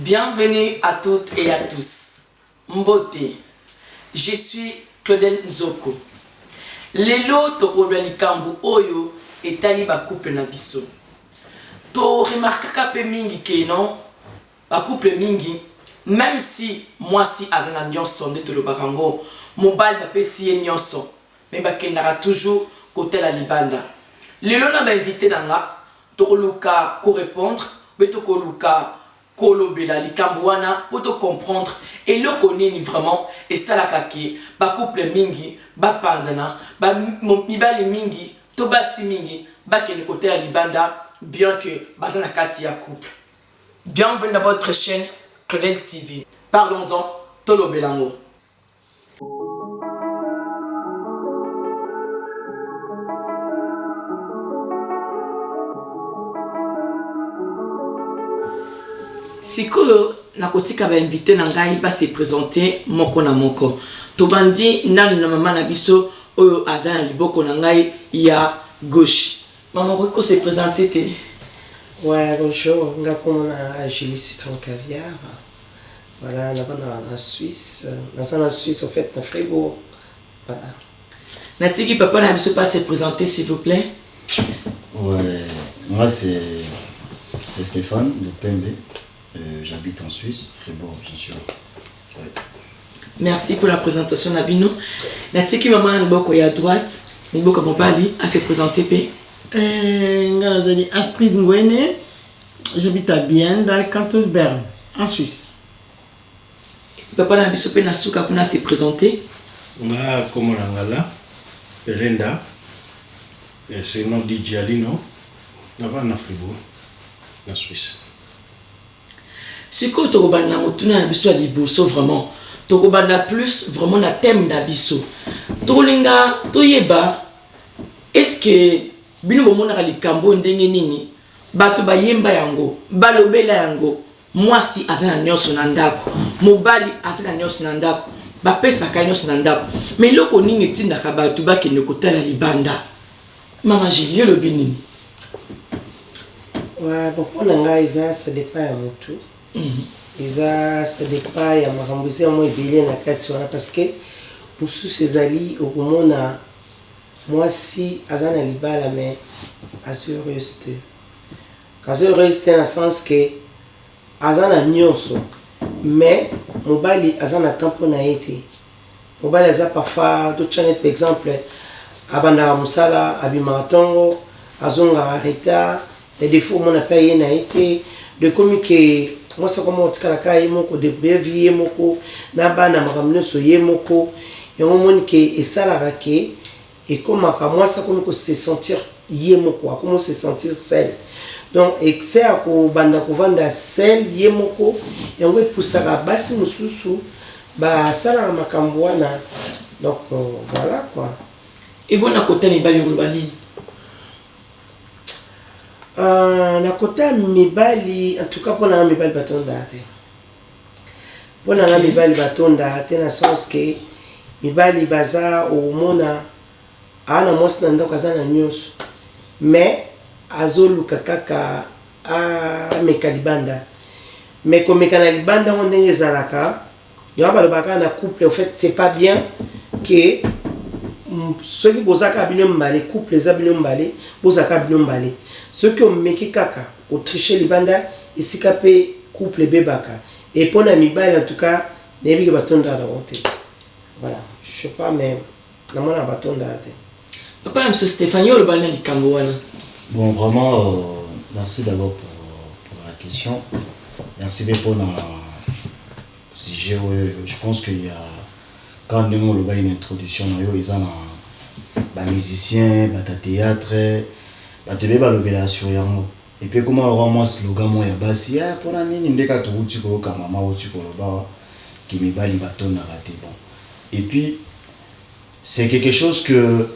Bienvenue à toutes et à tous. Mbote, je suis Claudel Nzoko. Lelo tokolwa likambo oyo etali ba couple na biso. To remarquaka pe mingi ke non ba couple mingi même si moi si azana nyonso nde to barango mobile ba pesi ye nyonso mais ba kendaka toujours côté la libanda. Lelo na ba invité nanga tokoluka ko répondre mais tokoluka kolobela likambo wana pour te comprendre et le connaître vraiment et ça la kaki ba couple mingi ba panzana ba mibali mingi to basi mingi ba kene côté la libanda bien que bazana kati ya couple. Bienvenue dans votre chaîne Claudel TV. Parlons-en tolobelango. Sikoyo nakotika ba invité na ngai ba se présenter moko na moko. Tobandi nanu na mama na biso oyo azana liboko na ngai ya gauche. Maman ko se présenter te. Ouais, bonjour, on a comme Agili Citron Caviar. Voilà, on a en Suisse. En Suisse, en fait, à Fribourg. Voilà. Natiki papa na biso pas se présenter s'il vous plaît. Ouais, moi c'est Stéphane de PMB. J'habite en Suisse, Fribourg bien sûr. Ouais. Merci pour la présentation Nabino. Natiki maman na liboko ya droite, liboko mobali à se présenter pe. Astrid Ngwene, j'habite à Bienne dans le canton de Berne, en Suisse. Papa na biso pe na suka kuna se présenter. Nga Komolangala, Pelenda, et c'est nom Dijalino, là-bas en Fribourg, en Suisse. Siko tokobanda na motuna na biso ya liboso vraiment. Tokobanda plus vraiment na thème na biso. Tokolinga toyeba est-ce que bino bomonaka likambo ndenge nini bato bayemba yango balobela yango mwasi aza na nyonso na ndako mobali aza na nyonso na ndako bapesaka nyonso na ndako mais loko nini etindaka bato bakende kotala libanda mama Julie lobi nini? Ouais, bon, pour nanga ça dépend ya mutu. Ça dépend ya makambo eza mo ebele na kati wana parce que mosusu ezali okomona mwasi aza na libala mais azheureuse te. Azheureuse te dans le sens que aza na nyonso mais mobali aza na temps mpo na ye te. Mobali aza parfois totya par exemple abandaka mosala abimaka ntongo azongaka retard mais des fois omona mpe ye na ye te de komi ke mwasi akoma otikalaka ye moko debrouille vie ye moko na bana makambo nyonso ye moko yango omoni ke esalaka ke ekomaka mwasi akomi se sentir ye moko akomi se sentir seul donc excès ya kobanda kovanda seul ye moko yango epusaka basi mosusu basalaka makambo wana donc voilà quoi. Ebona kota mibali koloba nini? Na kota mibali en tout cas mpona nga mibali batondaka te. Mpona nga mibali batondaka te na sens ke mibali baza omona ana mwasi na ndako aza na nyonso mais azoluka kaka ameka libanda mais komeka na libanda ngo ndenge ezalaka yango balobaka na couple en fait c'est pas bien que soki bozaka bino mbale couple eza bino mbale bozaka bino mbale soki omeki kaka otriche libanda esika pe couple ebebaka et mpona mibali en tout cas nayebi ke batondaka nango te voilà je sais pas mais namona batondaka te. Papa M. Stéphanie olobana likambo wana. Bon, vraiment, merci d'abord pour la question. Merci bien pour le sujet. Je pense qu'il y a, quand on a une introduction, ils ont des musiciens, des théâtre, des théâtres, et puis comment on voit moi slogan moi basi ah pour la nini ndeka to uti ko kama mama uti ko ba qui me bali baton na raté bon. Et puis c'est quelque chose que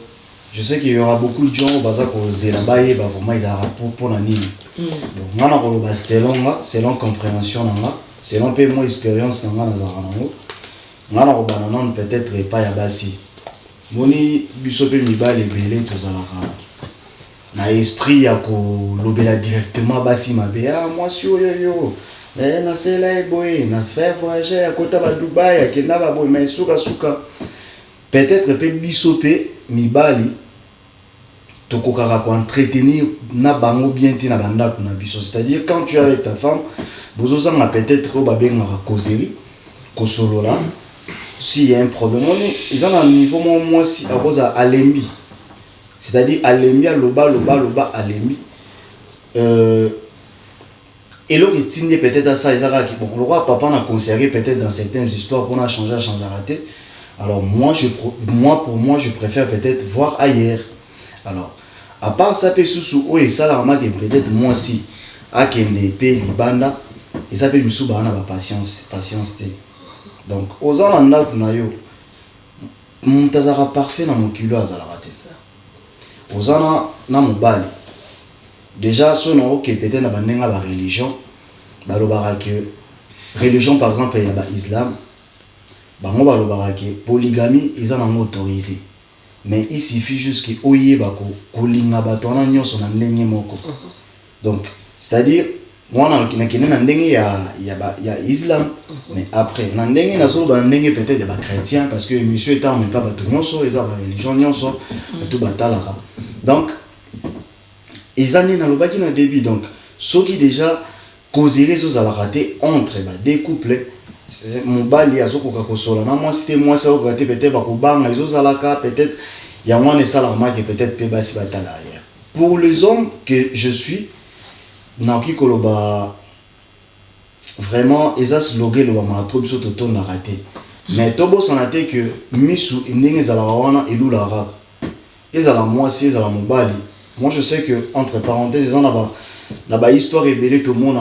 je sais qu'il y aura beaucoup de gens baza ko zela baye ba vraiment ils aura pour la nini. Donc ngana ko ba selon compréhension nanga selon peu mon expérience nanga na za nango ngana ko bananon peut-être pas ya basi moni biso pe mibali belé to zalaka na esprit ya ko lobela directement basi mabe ah moi si yo mais nasela eboye na fait voyager à côté de Dubaï akenda ba boye mais suka peut-être pe biso pe mibali tokokaka ko entretenir na bango bien ti na banda na biso, c'est-à-dire quand tu es avec ta femme bozozanga peut-être ko ba benga causerie ko solola s'il y a un problème on est ils ont un niveau moi si à cause alembi, c'est-à-dire alembi loba alembi et l'autre est peut-être à ça, ils ont dit bon, le roi papa n'a conservé peut-être dans certaines histoires qu'on a changé, raté. Alors pour moi, je préfère peut-être voir ailleurs. Alors, à part ça, sous et ça, la remarque peut-être moi aussi, à Kende, Libanda, et ça peut me soubaner ma patience. Donc, aux gens là pour nayo, mon tazara parfait dans mon kilo à raté ça. Aux gens là, mon bal. Déjà, si on a peut-être la religion, religion par exemple, il y a l'islam, polygamie, ils ont autorisé. Mais il suffit juste que donc, c'est-à-dire, moi, il y a l'islam, mais après, il y a peut-être des chrétiens, parce que monsieur est en même temps, ils ont religion, donc, ils ont dans le baki dans le début, donc ceux qui déjà causé les à la raté entre des couples, mon bali à Zoko Kakosola, moi c'était moi ça au raté peut-être Bakobang, les autres à la carte, peut-être il y a moins de salariés qui peut-être Pebasi Batala. Pour les hommes que je suis, Naki Koloba, vraiment, ils ont slogué le Mamatro, ils ont raté. Mais Tobo s'en a été que Misu, ils ont la Rawana et l'Oularak. Ils ont la moitié, ils ont la Mobali. Moi je sais que, entre parenthèses, ils ont la histoire ébélée tout le monde.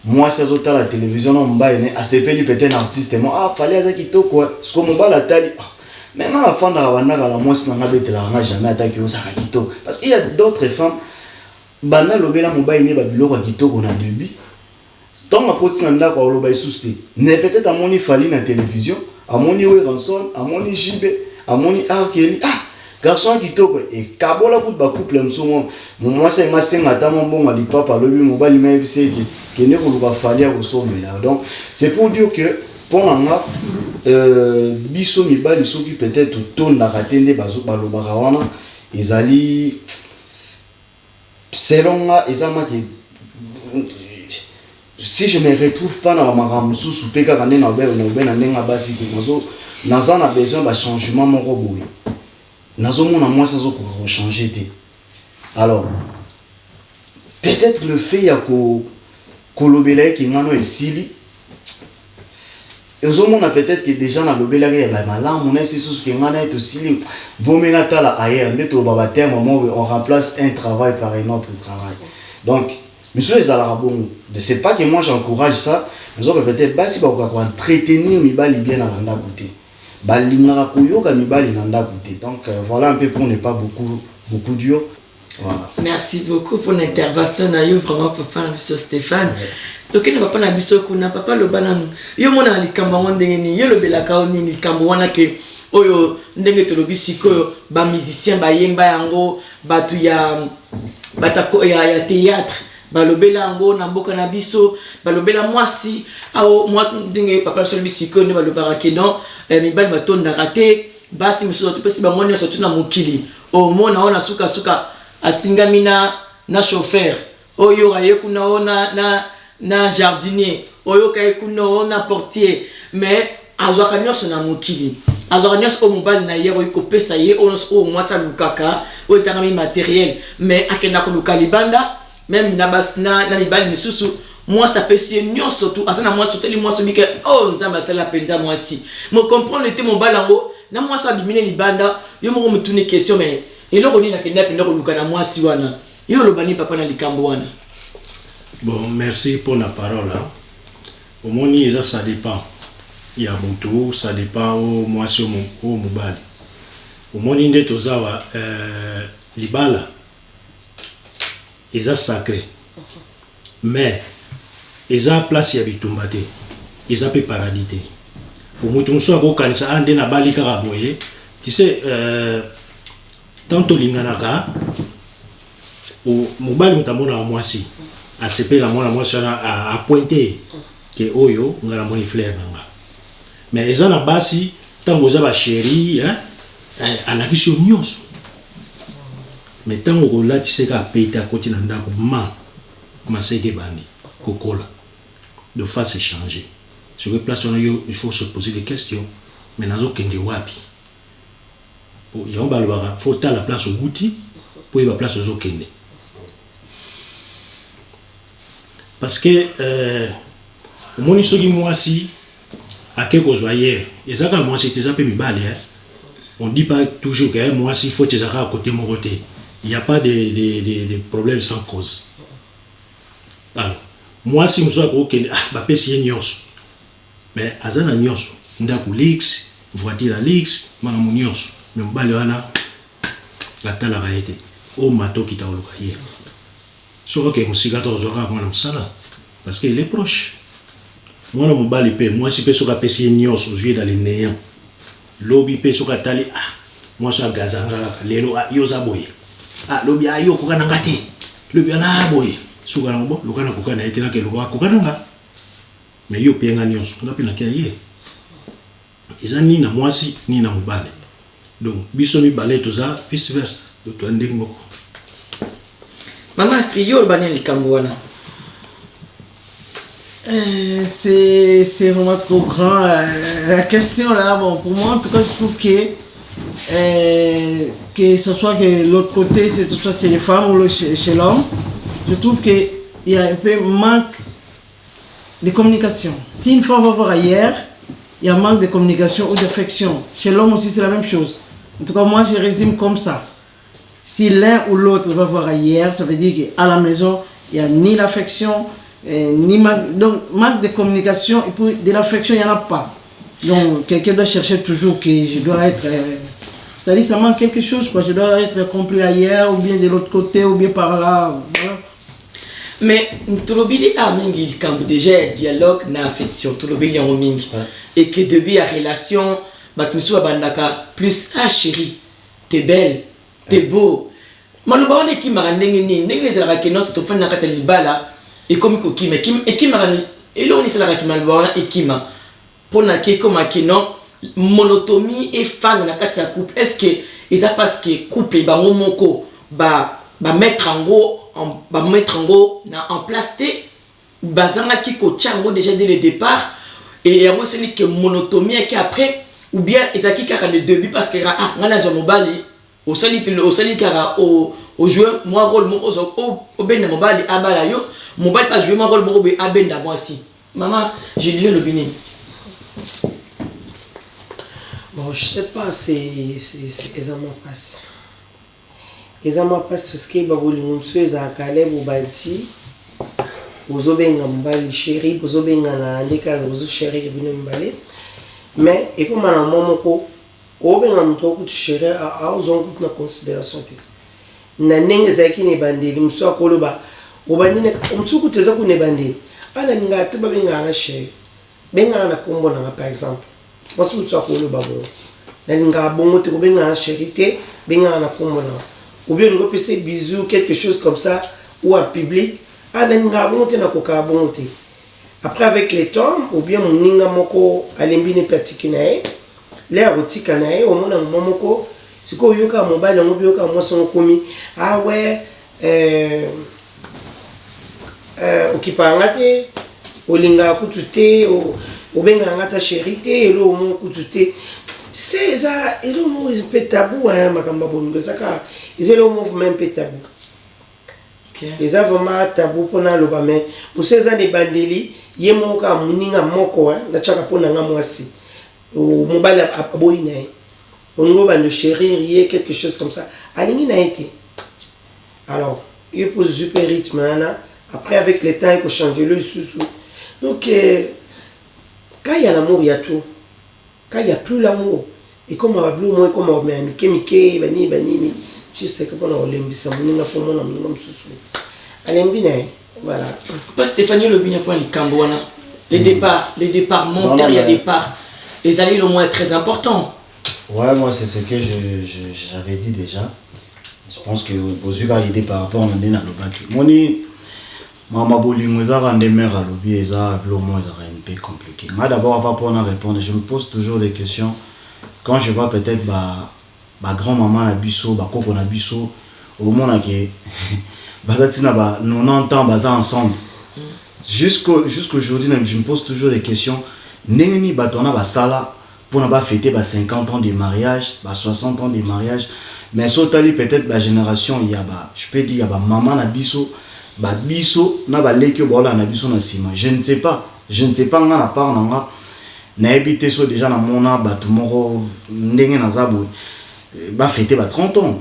Moi, c'est à la télévision, on m'a dit, à ces pays, peut-être un artiste, moi, fallait à Kito quoi. Ce qu'on m'a dit, même à la fin de la moi, si on n'a jamais attaqué au Sarakito. Parce qu'il y a d'autres femmes, Bana Lobela Mobile n'est pas bilo à Kito qu'on a début. Tant ma côté n'a pas l'obéi sousté. N'est peut-être à mon ifali na télévision, à mon iwe ranson, à mon ijibe, à mon arkeli. Garçon qui toque et kabola coup de couple m'soumo moi c'est ma senga tamo bon ali papa le lui mobile mais c'est qui ne vous va falloir au sommet là. Donc c'est pour dire que pour moi biso mibali ceux qui peut-être tourne la ratende bazo balobara wana ezali selon moi ezama que si je me retrouve pas dans ma ramsou sous peka kana na nenga basi que nazo na besoin de changement mon robot. Nazomona moi ça va changer. Alors peut-être le fait ya ko kolobela ki ngano esili ezomona peut-être que déjà na lobela ya ba malamu on est sous que ngana est aussi vomena tala ailleurs ndeto baba terme moment on remplace un travail par un autre travail. Donc monsieur les arabons ne c'est pas que moi j'encourage ça, mais on peut peut-être basi ba ko entretenir mibali bien na banda côté. Donc voilà un peu pour ne pas beaucoup dur. Voilà. Merci beaucoup pour l'intervention. Vraiment papa Nabiso Stéphane. Donc il ne va pas Nabiso kuna papa le bananu. Yo mona likamba wandeni yo le belaka oni likambo wana ke oyo ndenge to lobisiko ba musicien ba yemba yango batu ya batako ya théâtre balobela yango na mboka na biso balobela mwasi ao moi ndenge papa so bisiko ne balobara ke non mibali batonda raté basi miso to pesi ba moni so tuna mokili o mona ona suka atingami na chauffeur oyo aye kuna ona na jardinier oyo kaye kuna ona portier mais azwaka nyonso na mokili azwaka nyonso o mobali na ye ko pesa ye o mwasa lukaka o etangami matériel mais akenda ko lukalibanda même na mibali misusu moi ça peut si nyon surtout asana moi surtout moi so bike oh nzamba sala penza moi si mo comprendre le mon balango na moi ça bimine libanda yo mo me tourner question mais eloko ni na kenda penda ko lukana moi si wana yo lo bani papa na likambo wana. Bon, merci pour la parole hein. Au moni ça dépend. Il y a beaucoup ça dépend au moi si au mobali. Au moni nde tozawa libala eza sacré. Mais eza place ya bitumba te. Eza pe paradis te. Pour mutu so ko kanisa ande na bali kaka boye. Tu sais tanto linganaka au mobali mutamona mwasi. A sepe la mona mwasi a pointé. ke oyo nga na moni fleur na nga mais eza na basi ntango oza basheri alakisi yo nyonso mais ntango kolatisa ka apeta akoti na ndako maseke ebandi kokola de face échanger sur place wana yo il faut se poser des questions mais nazokende wapi yango balobaka faut tala place obuti po yeba place ozokende parce que omoni soki mwasi ake kozwa hier ezaka mwasi teza pe mibale on dit pas toujours que mwasi faut tezaka à côté moko te il y a pas de problème sans cause alors mwasi mozo akokende bapesi ye nyonso mais aza na nyonso ndako lix voiture lix makambo nyonso mais mobali wana atalaka ye te o matoki taoluka ye soki oke mosika to ozwaka mwana mosala parce que il est proche mwana mobali mpe mwasi mpe soki apesi ye nyonso ozwi na linéant lobi mpe soki atali mwasi agazanga kaka lelo yo oza boye lobi yo okokana nga te lobi ana boye soki nango bo lokana kokana ye te nake lokoka kokana nga mais yo mpe nga nyonso nga mpe nakia ye eza ni na mwasi ni na mobali donc biso mibale toza vice versa to ndenge moko. Maman Astrid yo olobani likambo wana c'est vraiment trop grand. La question là, bon, pour moi en tout cas, je trouve que ce soit que l'autre côté, ce soit chez les femmes ou chez l'homme, je trouve qu'il y a un peu manque de communication. Si une femme va voir ailleurs, il y a un manque de communication ou d'affection. Chez l'homme aussi, c'est la même chose. En tout cas, moi, je résume comme ça. Si l'un ou l'autre va voir ailleurs, ça veut dire qu'à la maison, il n'y a ni l'affection, ni donc manque de communication et puis de l'affection il n'y en a pas, donc quelqu'un doit chercher toujours que je dois être c'est-à-dire ça manque quelque chose quoi, je dois être compris ailleurs ou bien de l'autre côté ou bien par là, voilà. Mais tulobili mingi likambo déjà dialogue na affection tulobili yango mingi et que depuis la relation batmisu bandaka plus chérie t'es belle t'es beau maloba on ki marandenge ni ndenge ezalaka ke notre to fana kata libala et comme kokima ekima et là on est sur la kimalbona ekima pour na ke comme non monotomie et fan na kati ya couple est-ce que ils a parce que couple ba momoko ba mettre en place te bazanga ki ko tchango déjà dès le départ et yango c'est que monotomie qui après ou bien ils a ki kaka le début parce que ngana zo mobali au sali kara au joueur moi rôle mon au ben mobali abala yo mobali pas jouer mon rôle mon abenda moi si maman j'ai lu le bini. Bon je sais pas c'est exactement passe parce que baboli mumsu za kale bubati uzobenga mbali chéri uzobenga na ndeka uzo chéri bino mbali mais et comme na momoko obenga mtu okutu chéri a uzongo na considération te na ndenge zaki ne bandeli msu akoloba obanine mtu kuteza ku ne bandeli ana ninga te babenga na chéri benga na kombo na par exemple moi si mtu akoloba bo na ninga bongo te benga na chéri te benga na kombo na ou bien on peut passer bisous quelque chose comme ça ou en public ana ninga bongo te na koka bongo te après avec le temps ou bien mon ninga moko alembine pratique nae les rotika nae au mona momoko siko yoka mobile ngo yoka moso komi ouais okipanga te olinga kutute o benga ngata chérie elo mo kutute c'est ça elo mo un peu tabou makamba bongo saka elo mo même peu tabou les vraiment tabou pona loba mais pour ces années bandeli yemo ka muninga moko na chaka pona nga mwasi o mobile aboyi nae on va le chérir quelque chose comme ça alingi na été alors il pose super rythme après avec le temps il faut changer le sous donc quand il y a l'amour il y a tout quand il y a plus l'amour et comme on va bleu moi comme on met mike bani je sais que pendant l'embissa moninga pour moi na msusu alembi nae voilà pas Stéphanie le bina point likambo wana les départs monter il y a départ les années le moins très important. Ouais, moi c'est ce que j'avais dit déjà. Je pense que aux yeux aidé par rapport à Nandena Lobaki. Maman bolingo eza rende mère à l'obi eza l'homo eza un peu compliqué. Moi d'abord avant pour répondre, je me pose toujours des questions quand je vois peut-être ba grand-maman na biso, ba koko na biso au monde que bazatina ba 90 ans baza ensemble. Jusqu'aujourd'hui je me pose toujours des questions. Neni batona ba sala pour na fêter ba 50 ans de mariage, ba 60 ans de mariage, mais sotali peut-être ba génération il y a ba je peux dire il y a ba maman na biso ba biso na ba leki bola na biso na sima. Je ne sais pas nga na part nga na habité so déjà na mona batu moko ndenge na zabo ba fêter ba 30 ans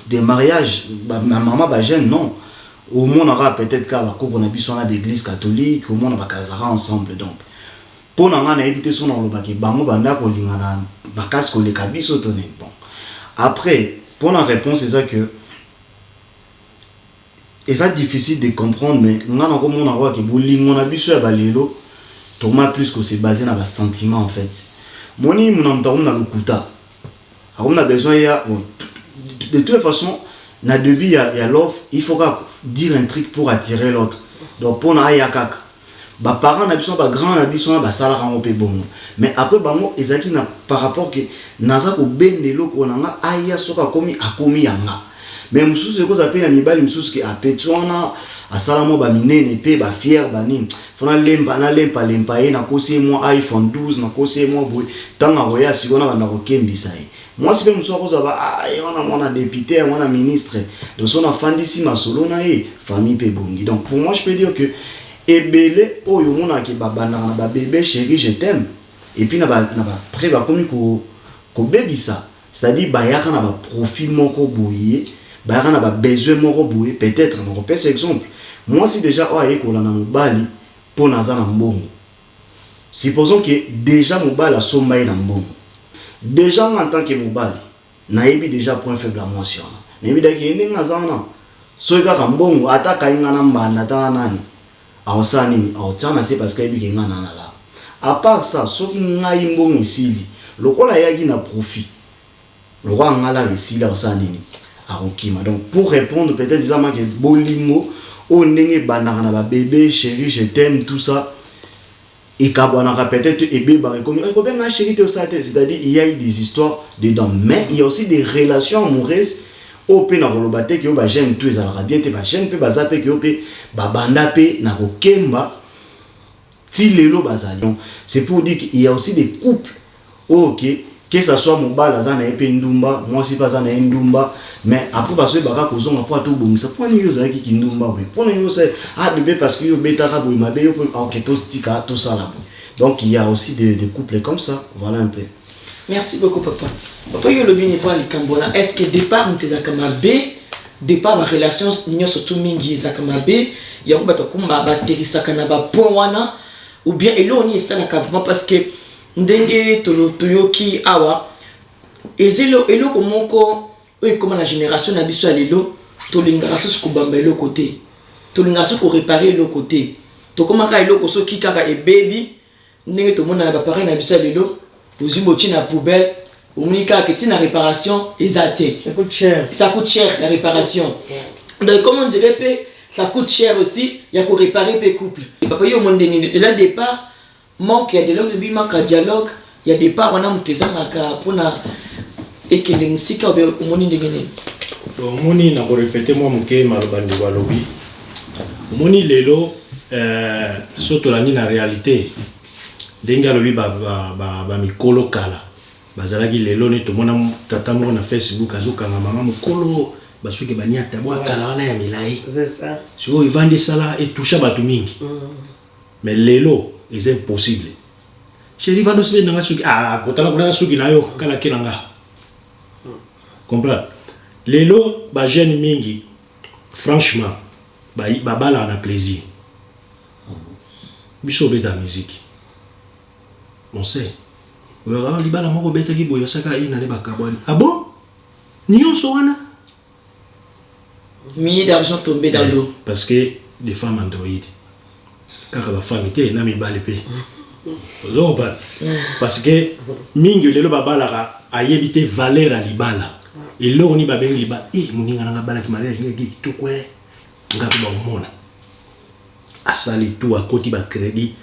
de mariage ba maman ba jeune non au monde aura peut-être ka ba koko na biso na l'église catholique au monde ba kazara ensemble donc pour nga na habité so na lobaki bango banda ko lingana ba kasko le kabiso toné bon après pour la réponse c'est ça que et ça difficile de comprendre mais nga na ko mona ko ke bolingo na biso ya balelo Thomas plus que c'est basé dans le sentiment en fait. Moni mon na lukuta. On a besoin de toute façon na debi ya love, il faut dire un truc pour attirer l'autre. Donc pour na ya kaka. Ba parents na biso ba grand na biso ba sala rango pe bon. Mais après bango ezaki na par rapport que naza ko bendelo ko nanga aya soka komi akomi yanga. Mais mususu ko za pe ya mibali mususu ki apetwana asala mo ba minene pe ba fier ba nini. Fona lempa na kosi moi iPhone 12 na kosi moi boy tanga roya sikona bana ko kembisa e. Moi si pe muso ko za ba mona député mona ministre de son afandisi masolo na e famille pe bongi. Donc pour moi je peux dire que ebele oyo mona ki babana na ba bébé chéri je t'aime et puis na ba près ba komi ko bebisa. C'est-à-dire ba yaka na ba profil moko boye, ba yaka na ba besoin moko boye peut-être on repère cet exemple. Moi si déjà ko la na mobali pour naza na mbongo. Supposons que déjà mobali a sombaye na mbongo. Déjà en tant que mobali, naebi déjà point faible à moi sur. Naebi daki ndenge naza na. So kaka mbongo ataka inga na mbanda ta nani. Aosa nini? Aotana c'est parce qu'il y a na la. À part ça, soki ngai mbongo isili, lokola yaki na profit. Le roi ngala isili aosa nini? Arokima. Donc pour répondre peut-être disant que bolingo o ndenge banaka na ba bébé chéri je t'aime tout ça et kabwana peut-être ebe ba comme ko benga chéri te ça c'est-à-dire il y a eu des histoires dedans mais il y a aussi des relations amoureuses au pe na kolobate que ba j'aime tout ezalaka bien te ba j'aime pe bazape que pe ba banda pe na ko kemba ti lelo bazali. Donc c'est pour dire qu'il y a aussi des couples OK que ça soit mobile azana epe ndumba moi si pas azana ndumba mais après parce que baka kozonga pour tout bomisa pour ni yoza ki kindumba mais pour ni yoza bébé parce que yo betaka boy mabe yo OK to stika tout ça là. Donc il y a aussi des couples comme ça, voilà un peu. Merci beaucoup papa. Papa yo lobi ni pas likambona est-ce que départ mtezaka mabe départ ba relation nyo surtout mingi ezaka mabe ya ko bato kumba baterisaka na ba point wana ou bien elo ni esala ka vraiment parce que ndenge toyoki awa ezelo eloko moko oyo comme la génération na biso ya lelo tolingaka soki kobamba eloko te tolingaka soki koréparer eloko te tokomaka eloko soki kaka ebebi ndenge tomona na baparent na biso ya lelo ozimbo na poubelle omoni kaka ti na réparation eza te ça coûte cher la réparation donc comme on dirait pe ça coûte cher aussi ya ko réparer pe couple papa yo monde nini déjà départ manque il y a des dialogues, manque de dialogue, il y a des parts on a muteza maka pona ekende musika obe omoni ndengene. Omoni na ko répéter moi muke malobandi balobi. Omoni lelo soto la ni na réalité. Denga lobi ba mikolo kala. Bazalaki lelo ne to mona tata mo na Facebook azoka mama mukolo basuki baniata bwa kala wana ya milai. C'est ça. So il vend ça et toucha batu mingi. Mais lelo c'est impossible. Chéri va nous faire dans suki kotala kuna suki nayo kala kinanga. Comprends? Lelo ba jeune mingi franchement ba bala na plaisir. Biso beta musique. On sait. Oyo libala moko beta ki boyo saka ina ne bakaboni. Ah bon? Nyonso wana milliers d'argent tombé dans l'eau parce que des femmes android. Car la femme était na mi balipé. Parce que mingi lelo babalaka ayebite valeur à libala. Et là on y ba ben libala. Moninga nga bala ki mariage ngi to kwe ngapi ba mona. asali tout à côté de crédit.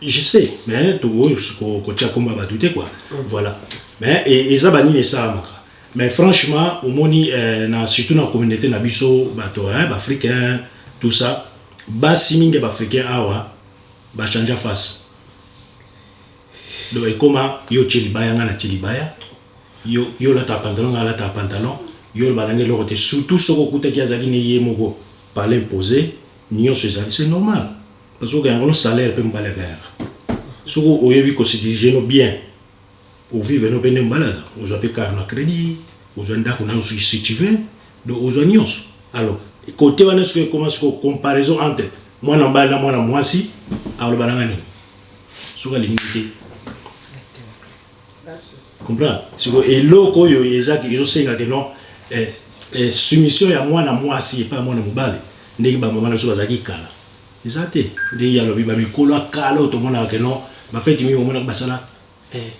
Je sais, mais tout quoi. Voilà. Mais et ça bani ça. Mais franchement, au moni surtout dans la communauté nabiso bato africain tout ça, ba siminge ba africain awa ba changer face. Donc comment yo chilibaya ngana chilibaya, yo la ta pantalon ngala ta pantalon, yo ba ngane lokote surtout soko kuta kiazaki ni yemoko par l'imposer, c'est normal. Parce que on salaire peut m'baler guerre. Si vous avez que se diriger bien, vous vivez nos peines malades, vous avez un crédit, vous avez un si tu veux, donc vous avez un alors, côté on est commence une comparaison entre moi en bas moi en moi si, alors balangani. Sur la limité. Comprends? Et l'autre ils ont dit que non, soumission à moi en moi si pas moi en mobile, n'est pas maman sur la kala. Exact. Il y a le biba mikolo kala tout le monde a que non. Ma fête, il y a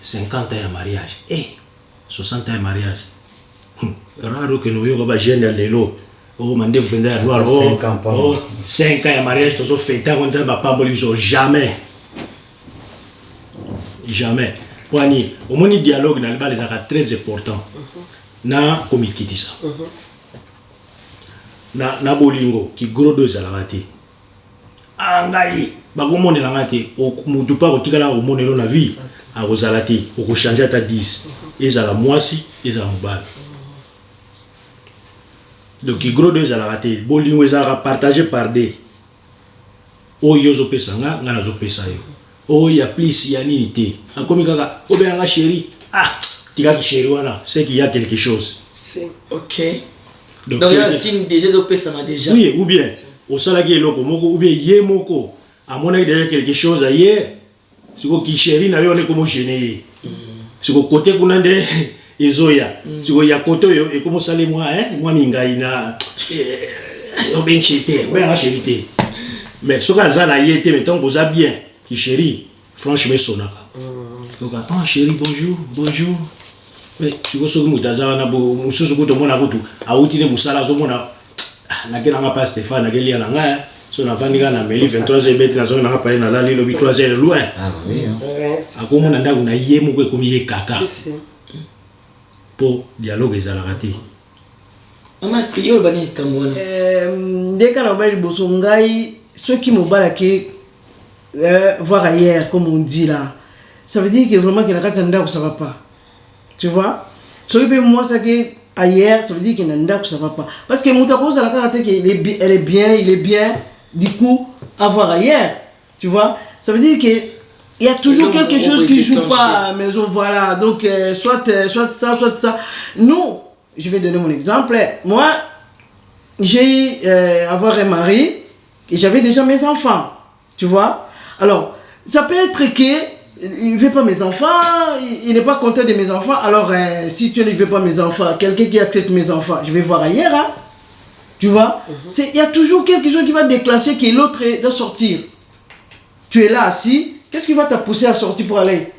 50 ans de mariage. 60 ans de mariage. Raro que nous ayons un jeune à l'élo. Oh, man, vous venez à noir. 5 ans de mariage, tu as fait tant qu'on ne va pas mourir. Jamais. Jamais. Au moins, le dialogue dans le bal est très important. Na comme il quitte ça. Na bolingo qui gros deux à la raté. Angaï. Bagomo ne langate o mutu pa kotikala o monelo na vie a kozalati o ko changer ta 10 ezala mwasi ezala mobali donc gros deux à la raté bolingo ezala partagé par deux o yozo pesanga ngana zo pesa yo o ya plus ya nini te akomi kaka o be nga chéri tika ki chéri wana c'est qu'il y a quelque chose c'est OK donc il y a un signe déjà de pesanga déjà oui ou bien au salaki eloko moko ou bien ye moko à mon avis derrière quelque chose ailleurs si vous qui chéri na yo ne comme gêné si vous côté kuna nde ezoya si vous ya côté yo et comme ça les moi moi mingai na on ben chité ouais en chérité mais ce que ça na yete mettons vous a bien qui chéri franchement sonaka donc attends chéri bonjour mais si vous so mutaza na bo mususu ko to mona ko tu a utine musala zo mona na kena nga pas Stéphane na gelia na nga so na vandi na meli 23 bête na zone na pa na la lilo 3 loin oui akoma na ndaku na yemu ko komi ye kaka pour dialogue ezala raté maman est-ce que yo bani kambona ndeka na bali boso ngai ceux qui mobala ke voir ailleurs comme on dit là ça veut dire que vraiment que na kata ndako ça va pas tu vois celui que moi ça que ailleurs ça veut dire que ndako ça va pas parce que mon tapo ça la kata que elle est bien du coup avoir ailleurs tu vois ça veut dire que il y a toujours quelque chose qui joue pas à la maison voilà donc soit ça nous je vais donner mon exemple moi j'ai avoir un mari et j'avais déjà mes enfants tu vois alors ça peut être que il ne veut pas mes enfants, il n'est pas content de mes enfants. Alors, si tu ne veux pas mes enfants, quelqu'un qui accepte mes enfants, je vais voir ailleurs. Hein? Tu vois? Il y a toujours quelque chose qui va déclencher que l'autre doit sortir. Tu es là assis, qu'est-ce qui va te pousser à sortir pour aller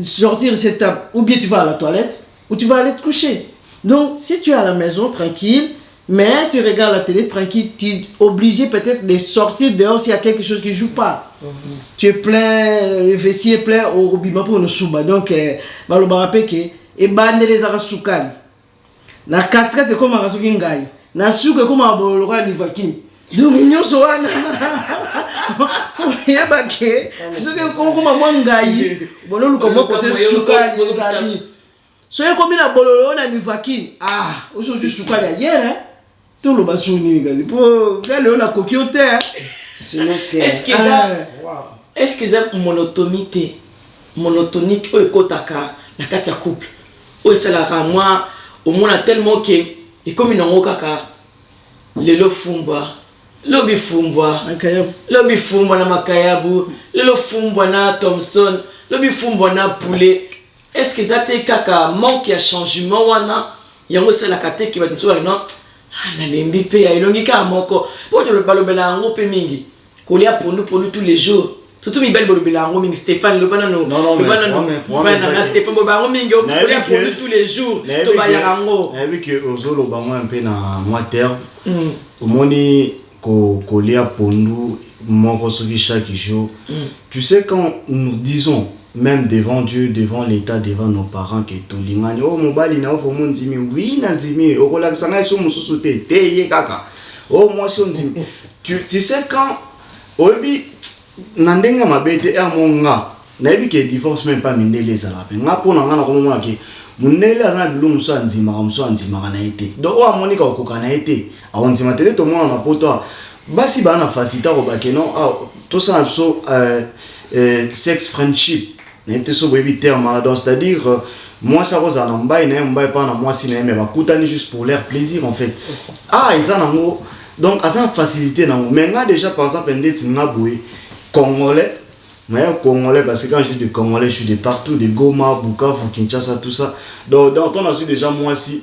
sortir cette table? Ou bien tu vas à la toilette, ou tu vas aller te coucher. Donc, si tu es à la maison tranquille, mais tu regardes la télé tranquille, tu es obligé peut-être de sortir dehors s'il y a quelque chose qui ne joue pas. Tu es plein, le vestier est plein au robima pour nous souba. Donc, je me rappelle que et bande les arasukali. Na katika c'est comme arasuki ngai. Na suka comme abolora ni vakin. Donc mignon soana. Ya baké. C'est que comme moi ngai. Bolo lu comme côté sukali zali. So ya comme na boloro na ni vakin. Aujourd'hui sukali hier hein. Tout le basuni gazi. Pour faire le na kokiote hein. Est-ce que ça monotonité monotonique au kotaka na kati ya couple o esalaka moi au moins tellement que et comme na ngokaka lelo fumbwa lobi fumbwa na makayabu lelo fumbwa na Thomson lobi fumbwa na poulet est-ce que ça te kaka manque ya changement wana yango esalaka te ki ba tsoba non na lembi pe ya elongi ka moko po de balobela ngo pe mingi kolia pondu tous les jours surtout mi belle balobela ngo mingi Stéphane le banano na Stéphane bobango mingi kolia pondu tous les jours to ba yango vu que ozolo bango un peu na moi terre au moni kolia pondu moko soki chaque jour. Tu sais, quand nous disons même devant Dieu, devant l'État, devant nos parents que tolingani oh mobali na ovo mondimi oui na ndimi okola sanga so mususu te ye kaka oh moi si on dit tu sais quand obi na ndenga mabete ya monga na ebi ke divorce même pas mindele za pe nga pona nga na ko mona ke munele azana bilu muso andima na ete donc o amonika okoka na ete a ondima tele to mona na poto basi bana facilita ko bakeno tout ça so sex friendship n'était so baby terme donc c'est-à-dire moi ça rose en bas et pas na moi si mais bakutani juste pour leur plaisir en fait ils en ont donc à ça facilité na mais nga déjà par exemple ndeti nga boye congolais mais congolais parce que quand je dis de congolais je suis de partout de Goma Bukavu Kinshasa tout ça donc on a su déjà moi si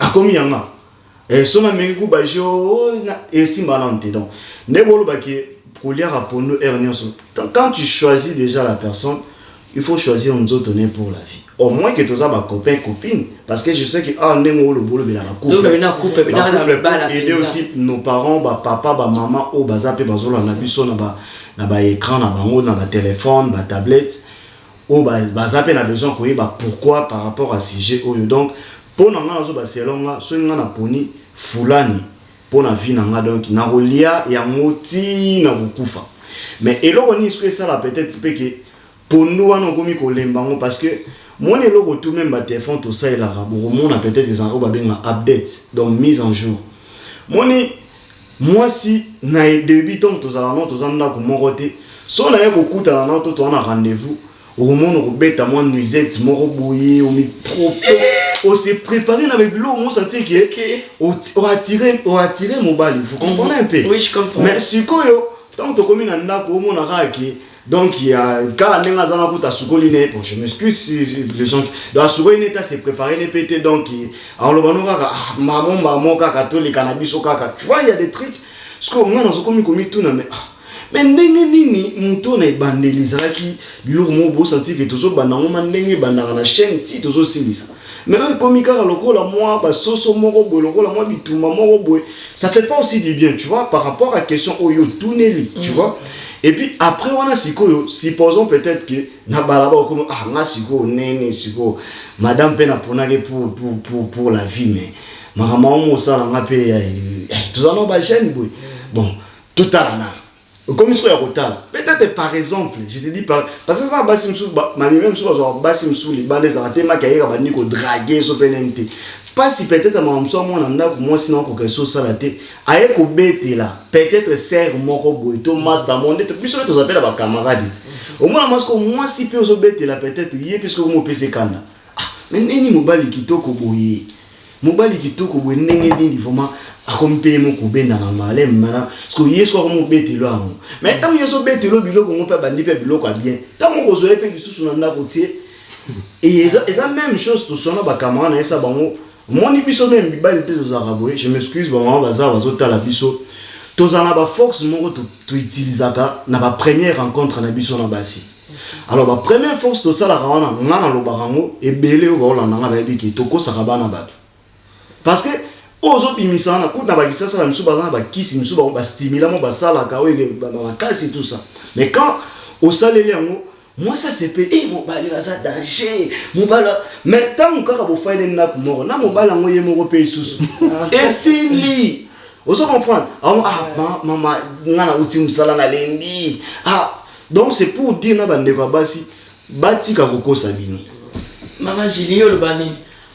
a comme yanga et sona mengu ba jo et si malante donc ne bolo ba ki pour lire à pono ernioso quand tu choisis déjà la personne il faut choisir un autre donné pour la vie. Au moins que tous ça copain copine parce que je sais que ndemo le bolo la couple aider aussi nos parents papa maman au bazape bazolo na biso na ba écran na bango na ba téléphone ba tablette au bazape na besoin ko yeba pourquoi par rapport à sujet donc pour na nga zo ba selonga so nga na poni fulani pour na vie na nga donc na rolia ya moti na kukufa mais eloko ni ce que ça la peut-être que pour nous on a commis kolembango parce que mon eloko tout même ba téléphone tout ça il a rabo mon a peut-être des en ba update donc mise en jour moi si na début temps tous ala non tous anda ko moroté so na yeko kuta na to on a rendez-vous au moment où beta moi nuisette moro bouillé au mi trop on s'est préparé avec l'eau on sentait que on attirer mon bal vous comprenez un peu oui je comprends mais sikoyo tant to komi na ndako au mon araki donc il y a quand nenga zana kuta sukoline bon je m'excuse si les gens dans sukoline ta s'est préparé les pété donc en le bano kaka maman kaka to les cannabis au kaka tu vois il y a des trucs ce que on a dans komi tout na mais ndenge nini muto na bandelisa ki biloko mo bo sentir que tozo banango mandenge bananga na chaîne ti tozo simisa mais eux komi kaka lokola moi ba soso moko bo lokola moi bituma moko bo ça fait pas aussi du bien tu vois par rapport à question oyo tuneli tu vois. Et puis après on a sikoyo supposons peut-être que na balaba comme nga siko nene siko madame pena ponage pour la vie mais maman mo ça nga pe tout en ba chaîne boy bon tout à la comme il soit à Rotal peut-être par exemple je te dis parce que ça basi msou mani même sou basi msou les bandes za tema kaira ba niko draguer so penente pas si peut-être mon so mon anda ko moi sinon ko quelque chose ça la té aye ko bete là peut-être serre moko boy to master monde biso to appelle ba camarade au moins moi si peut so bete là peut-être yé puisque mo pc kana mais nini mobali kitoko boy ndenge ndi vraiment akompe mo ko benda na malem mana parce que yeso ko mo bete lo amo mais tant yeso bete lo biloko mo pa bandi pe biloko bien tant mo ko zo epe lisusu na ndako tie et la même chose to sona ba camarade na esa bango moni biso même bibali te to zaraboye je m'excuse ba mama baza bazota la biso to zana ba force moko to utilisaka na ba première rencontre na biso na basi alors ba première force to sala rawana ngana lo barango ebele o ba olanda nga ba ebiki to ko sakabana bato parce que ozo bimisa na kuta ba kisasa la msuba na ba kisi msuba ba stimula mo ba sala ka o ba kasi tout ça mais quand au salele yango moi ça c'est peut mon bali ça danger mon bala mais tant que ka bo faile na ko moko na mo bala ngo ye moko pe isusu et sili ozo comprendre maman ngana uti msala na lembi donc c'est pour dire na bande ko basi batika kokosa bino maman Julio le bani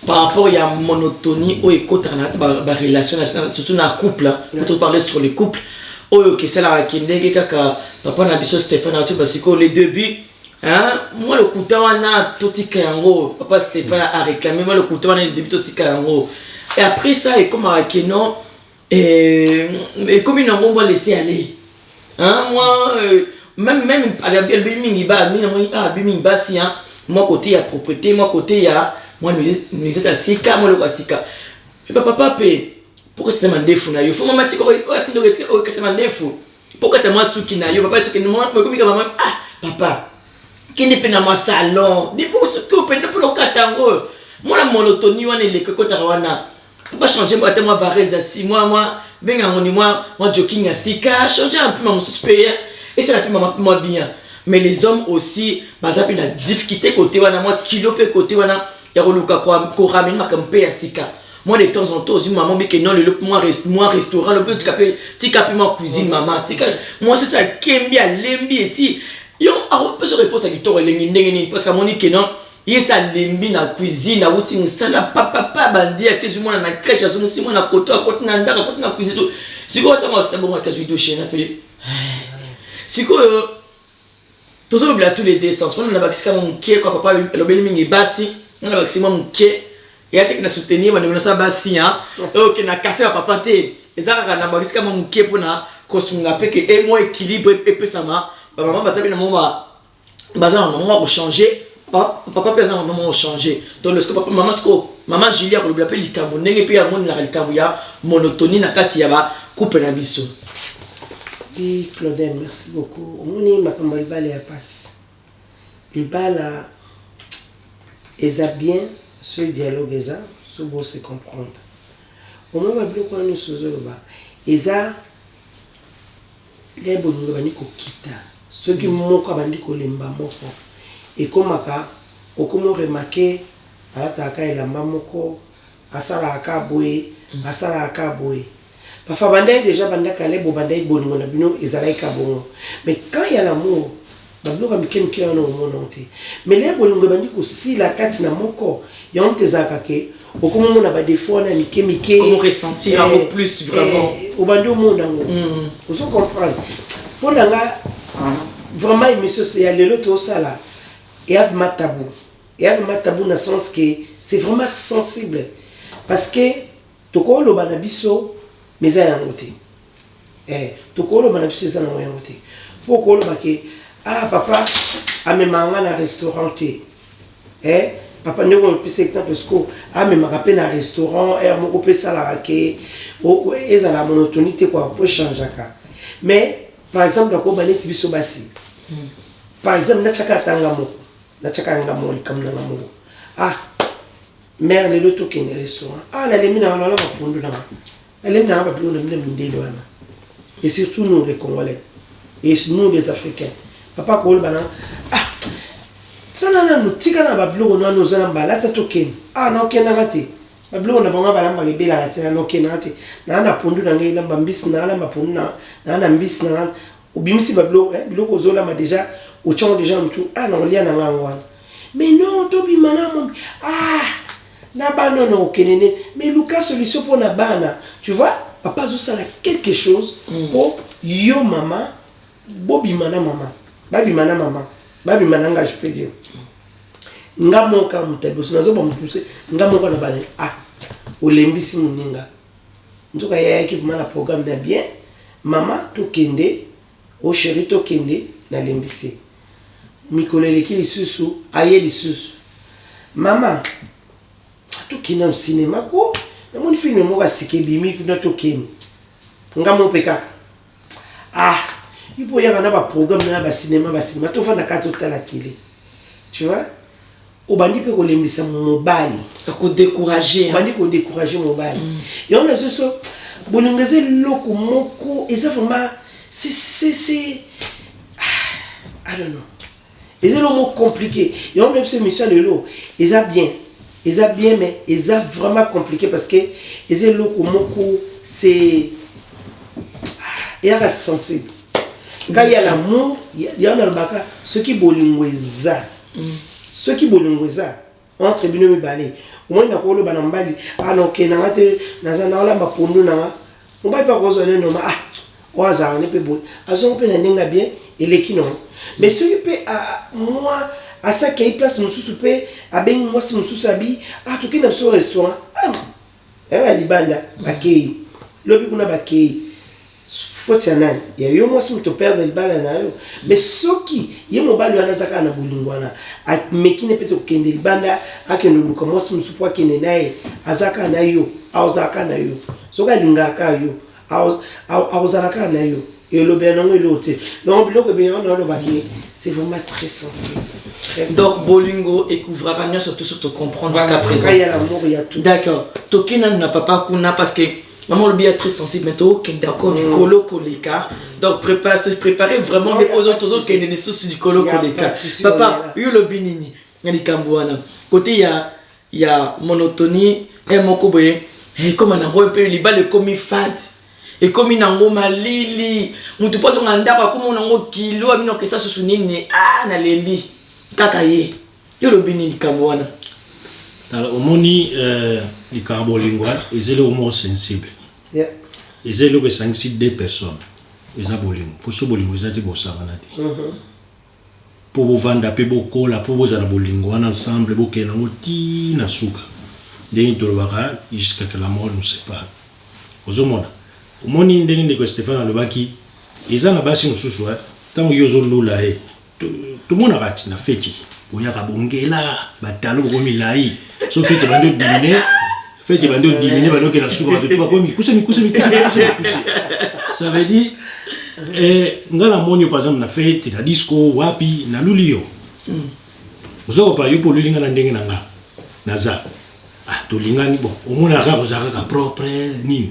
par rapport à la monotonie ou écoutante ba relation surtout dans couple pour te parler sur les couples ou que c'est la qui ndenge kaka papa na biso Stéphane atu parce que les débuts moi le couteau wana totika yango papa Stéphane a réclamé moi le couteau wana le début totika yango et après ça et comme à Kenon et comme ils n'ont pas laissé aller moi même à la biming ba si moi côté ya propriété moi côté ya moi nous êtes à sika moi le sika et papa pourquoi tu demandes fou na yo faut maman tiko ati ndo que tu demandes fou pourquoi tu moi souki na yo papa souki moi comme maman papa qui n'est pas dans mon salon dis pour ce que peut pour le katango moi la monotonie wana le kokota wana pas changer moi tellement barrez à 6 mois moi ben moi jogging à 6K changer un peu mon supérieur et c'est la plus moi bien mais les hommes aussi baza pe na difficulté côté wana moi kilo pe côté wana ya koluka ko ramène ma campé à 6K moi de temps en temps aussi maman bi que non le moi restaurant le petit capé moi cuisine maman moi c'est ça kembi à lembi ici yo a pas se réponse à victoire lengi ndengeni parce que moni que non yesa lembi na cuisine na wuti musala papa bandi ya kezu mwana na crèche azo si mwana koto akoti na ndaka koto na cuisine siko ta mo sabo ngaka zo chena to siko toujours bien tous les deux sens on a bakisika mon kie kwa papa lobeli mingi basi on a bakisima mon kie ya tek na soutenir ba ndona sa basi hein OK na casser papa te ezaka na bakisika mon kie pona kosunga peke et moi équilibre et pesama ba maman basabi na moma bazana na moma ko changer papa peut un moment changer donc le papa maman Julia ko l'appelle likambo ndenge pe ya moni la likambo ya monotonie na kati ya ba couple na biso. Oui, Claudel, merci beaucoup. Omoni makambo libala ya passe. Libala eza bien ce dialogue eza so bo se comprendre. Omoni ba biloko na sozo loba eza lebo ngo bani ko kita. Ce qui moko bandi ko lemba moko. Et comme aka okomo remarquer alata aka elamba moko asala aka boye asala aka boye parfois bandai déjà banda kale bo bandai bolingo na bino ezalai ka bongo mais quand il y a l'amour bablo ka mikem ki ono mononti mais les bolingo bandi ko sila kati na moko ya on tezaka ke okomo mona ba défaut na mikemike comment ressentir un peu plus vraiment au bando monde ngo vous comprendre pour nga vraiment émission c'est aller l'autre sala. Et il y a un tabou dans le sens que c'est vraiment sensible. Parce que tu connais le banabiso, mais ça y a un côté. Tu connais le banabiso, ça y a un côté. Pourquoi le ah papa, a me mangé dans restaurant. Papa, nous avons pris exemple parce que ah me rappelle dans restaurant, et mon copain ça la raqué, et ça la monotonité quoi, pour changer ça. Mais par exemple, quand on a biso basi. Par exemple, na chaka tangamo. Na chaka ngamo likam na ngamo ah mère le loto kene restaurant ah la lemina la mapundu na la lemina ba bilo na mindelo wana et surtout nous les Congolais et nous les Africains papa ko bana ah sana na nutika na ba bilo na no zana mbala ta tokeni ah no kena ngati ba bilo na bonga bala mba gebela ngati na no kena ngati na na pundu na ngela mbisi na la mapundu na mbisi na ubimisi ba bilo bilo zola ma déjà au champ déjà tout ah non lia na ngwa mais non to bi manam ah na bana no kenene mais Lucas solution pour na bana tu vois papa zo sala quelque chose pour yo maman bobi mana maman babi mana maman babi mananga je peux dire ngamo ka mutebo sinazo ba mutuse ngamo ka na bana ah olembisi muninga nzoka ya équipe mala programme na bien maman to kende o chéri to kende na lembisi mikolele ki lisusu aye lisusu mama to kina au cinéma ko na mon film mo ba sikebi mi kuna to keni ngamo peka ah ipo ya na ba programme na ba cinéma to fa na ka to tala télé tu vois o bandi pe ko lembisa mobali ko décourager bandi ko décourager mobali et on a ce bolingeze loko moko et ça vraiment c'est I don't know. Et c'est le mot compliqué. Et on a cette mission de l'eau. Ils a bien, mais ils a vraiment compliqué parce que ils est l'eau c'est il y a sensible. Quand il y a l'amour, il y a le baka. Ceux qui bolingweza, entre binomi bali. Au moins il y a quoi le banambali. Ah non, ok, n'angate, n'azana la mapundu n'anga. On va pas causer le nom. Ah, oaza on est peu bon. Azon peut n'enga bien et les qui non. Mais ce qui peut à moi à ça qui place mon sous-souper à ben moi si mon sous-sabi ah tout qui n'a pas au restaurant ah eh libanda bakei lobi kuna bakei faut tiana ya yo moi si me perdre le bal na yo mais ce qui ye mo bali wana zaka na bulungwana a mekine peut kende libanda akendo luka moi si musupwa kende nae azaka na yo azaka na yo soka linga ka yo azaka na yo et le bien non et l'autre. Donc le bien non le baquet, c'est vraiment très sensible. Donc bolingo et couvre surtout sur te comprendre jusqu'à présent. Il y a l'amour, il y a tout. D'accord. Tokena n'a pas kuna parce que maman le bien est très sensible mais toi qui d'accord du colo coleka. Donc préparer vraiment les autres qui ne sont du colo coleka. Papa, eu le binini, ngani kambuana. Côté il y a monotonie et mon koboye. Et comme on a un peu les balles comme fat. Et comme il a un malili, on te pose un daba comme on a un kilo, amino que ça se souligne, ah, na lembi, kakaye, yo le bini kamwana. Alors, au moni, les carbolingua, ils sont le mot sensible. Ils sont le sensible des personnes. Ils ont bolingo. Pour ce bolingo, ils ont dit bon savanati. Pour vous vendre, pour vous coller, pour vous avoir bolingo ensemble, pour que nous ti na suka. Dès que jusqu'à que la mort nous sépare. Aux hommes. Moni ndenge ko Stéphane alobaki eza na basi mususu tango yozo lula tout le monde a na feti oya ka bongela batalo ko milai so feti bando diminuer bando ke na suba to ko mi kuse ça veut dire ngala monyo par exemple na feti na disco wapi na lulio ozo pa yo po lulinga na ndenge na nga naza to lingani bon omona ka kozaka ka propre ni.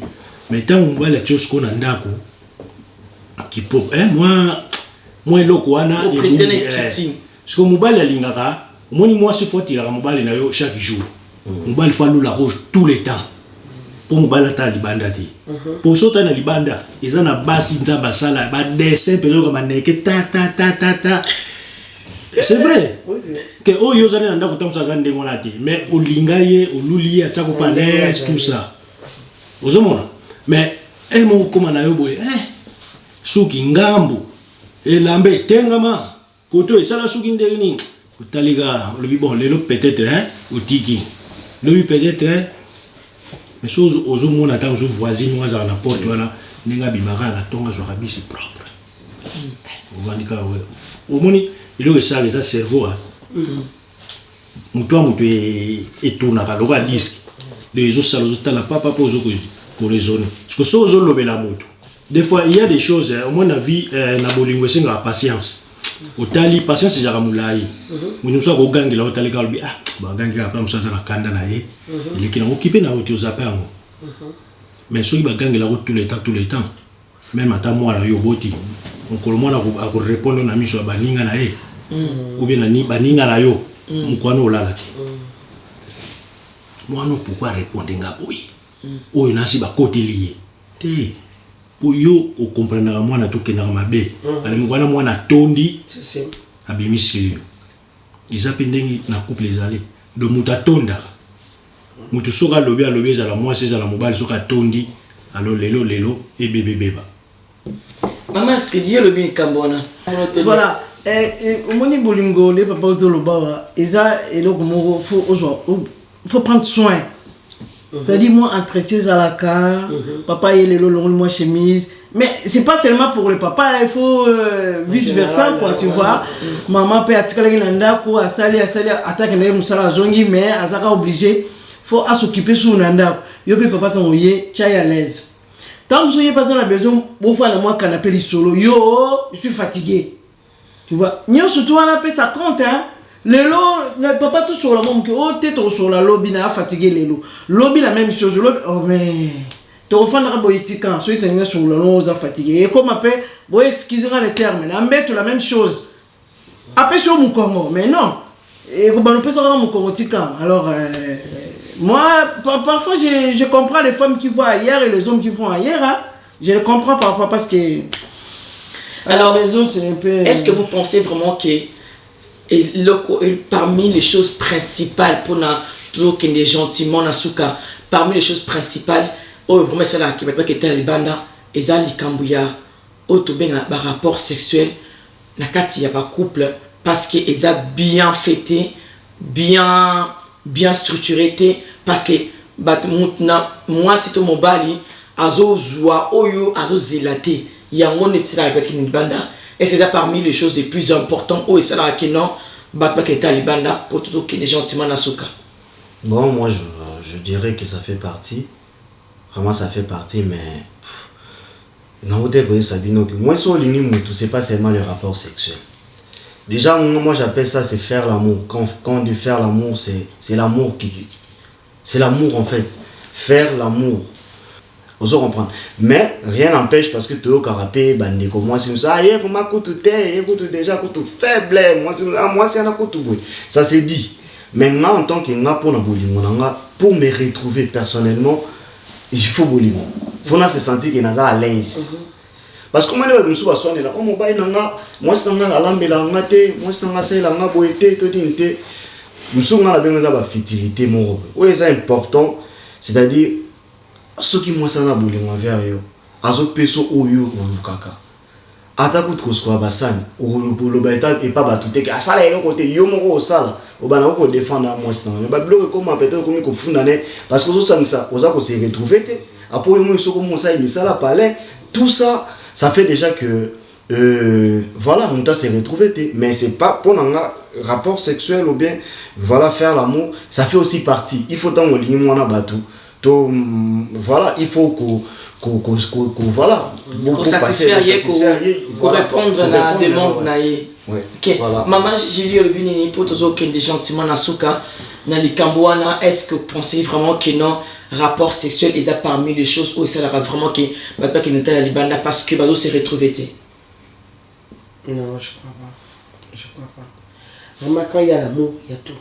Mais tant qu'on voit les choses qu'on a d'accord, qui peut, moi loko wana parce que mobile lingaka, moi c'est faut tirer mobile na yo chaque jour. Mobile faut la rouge tout le temps. Pour mobile ta libanda ti. Pour sauter na libanda, ils en a basi nzamba sala, ba dessin pelo comme neke ta. C'est vrai. Que oh yo zana ndako tamsa zande ngonati, mais o lingaye, o luliye atako palaise tout ça. Ozomona. Mais mon commandant yoboye suki ngambu lambe tengama koto esala suki ndeni utaliga le bon lelo peut-être utiki le peut-être mais chose aux hommes on attend aux voisins moi à la porte voilà ninga bimaka la tonga zo rabisi propre ovanika au moni il est ça les cerveau muto etona kaloba disque les autres salons la papa pose pour raisonner. Parce que ça, des fois, il y a des choses, au moins, la vie, na bolingo, c'est la patience. Au tali, patience, c'est la moulaï. Nous sommes au gang, là, au tali, gang, gang, après, nous sommes à la kanda, il est qui n'a occupé, n'a occupé aux appels. Mais ceux qui gang, là, tout le temps. Même à ta moi, là, yoboti. On commence à répondre, on a mis sur la baninga, ou bien, baninga, là, yo, on connaît là, là. Moi, non, pourquoi répondre, nga boy? Oh, il y a aussi des côtés liés. Pour yo, on comprend que moi, je suis mabe. Alors, moi, je tondi. À Bémissi. Ils appellent na couple les allées. De mutatonda. Mutusoka lobby à lobby, à la moi, c'est à la mobile, soka tondi. Alors, lelo, et bébé bébé. Maman, ce que dit le bien Cambona. Voilà. Au moni bolingo, les papas de l'oba, faut prendre soin. C'est-à-dire, moi, entretien à la car, papa, il est le long, moi, chemise. Mais c'est pas seulement pour le papa, il faut vice-versa, quoi, tu vois. Maman peut attirer l'anda, pour attaquer les moussala zongi, mais à ça, obligé, faut s'occuper sur l'anda. Yo, papa, t'en ouye, tu es à l'aise. Tant que vous n'avez pas besoin, vous faites moi canapé les solo. Yo, je suis fatigué. Tu vois, nous, surtout, on appelle ça compte, hein. Les lots, papa tout sur la bombe que oh t'es trop sur la lobby n'a fatigué les lots. Lobby la même chose, lobby oh mais tu refais la politique quand celui t'es sur le long aux fatigué et comme après bon excusez-moi les termes la mbête la même chose après sur mon Congo mais non et comme on peut savoir mon Congo alors moi parfois je comprends les femmes qui vont ailleurs et les hommes qui vont ailleurs hein. Je le comprends parfois parce que alors la maison c'est un peu est-ce que vous pensez vraiment que parmi les choses principales pour nous qui gentiment nasuka parmi les choses principales oh vraiment c'est là qui va pas que tel banda ezali kambuya auto benga ba rapport sexuel na kati ya ba couple parce que eza bien fêté bien structuré parce que bat moi c'est to mobali azo zwa oyo azo zilate yango netira avec une banda. Et c'est là parmi les choses les plus importantes. Oh, et c'est là que non, Batman qui est talibanda pour tout qui est gentiment nasuka. Bon, moi je dirais que ça fait partie. Vraiment, ça fait partie, mais moi, c'est pas seulement le rapport sexuel. Déjà, moi, j'appelle ça, c'est faire l'amour. Quand on dit faire l'amour, c'est l'amour qui... C'est l'amour, en fait. Faire l'amour. Vous comprendre. Mais rien n'empêche parce que tu es carapé, bandeko. Moi, c'est ça. Il faut m'écouter, déjà, écoute faible. Moi, c'est un écoute. Ça, c'est dit. Maintenant, en tant que pour me retrouver personnellement, il faut boulir. Il faut se sentir qu'il est à l'aise. Parce que moi, je suis soigné là. Moi, c'est un alambela, moi, c'est un boité, tout dit. Je suis un la fertilité. C'est important. C'est-à-dire, ceux qui moi, c'est un boulir vers eux. Azo peso oyo ou kaka. Ataku tkoskwa basani. Ou le baita et pas batute. À ça, là, côté yo moko au sala. Au bana ko défendre moi ça. Mais ba bloquer comment peut-être comme ko fundane parce que ça oza ko se retrouver te. Après yo mo so comme ça il ça la parler. Tout ça ça fait déjà que voilà, on t'a se retrouver te. Mais c'est pas pour un rapport sexuel ou bien voilà faire l'amour, ça fait aussi partie. Il faut tant on ligne moi na batu. Voilà, il faut voilà pour satisfaire pour répondre à la demande naïe. Ok, voilà. Maman Julie Olubini pour tous aucun des gentiment na souka na likambouana, est-ce que vous pensez vraiment que non rapport sexuel est parmi les choses où ça va vraiment que pas qu'il n'était la libanda parce que bazo s'est retrouvé? Non, je crois pas. Vraiment quand il y a l'amour, il y a tout.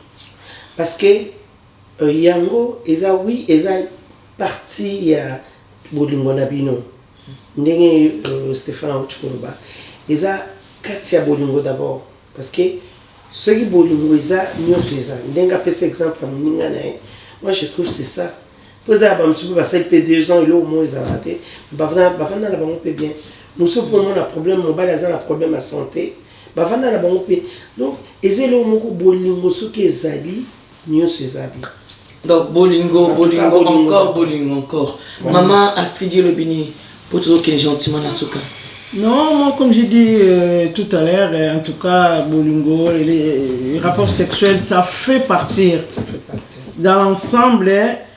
Parce que yango eza oui eza partie ya bolingo na bino ndenge Stéphane Ochukoloba eza kati ya bolingo d'abord parce que ce qui bolingo eza nyonso eza ndenge apesa exemple ya moninga na ye. Moi je trouve c'est ça poza ba msubu ba ça peut 2 ans il au moins eza raté bavana na bango pe bien muso pour mon problème mobile eza na problème à santé bavana na bango pe donc ezelo moko bolingo soki ezali nyonso eza bien. Donc bolingo encore. Ouais. Maman Astrid Lobini, pour tout qui est gentiment na souka. Non, moi comme j'ai dit tout à l'heure, en tout cas bolingo, les rapports sexuels, ça fait partir dans l'ensemble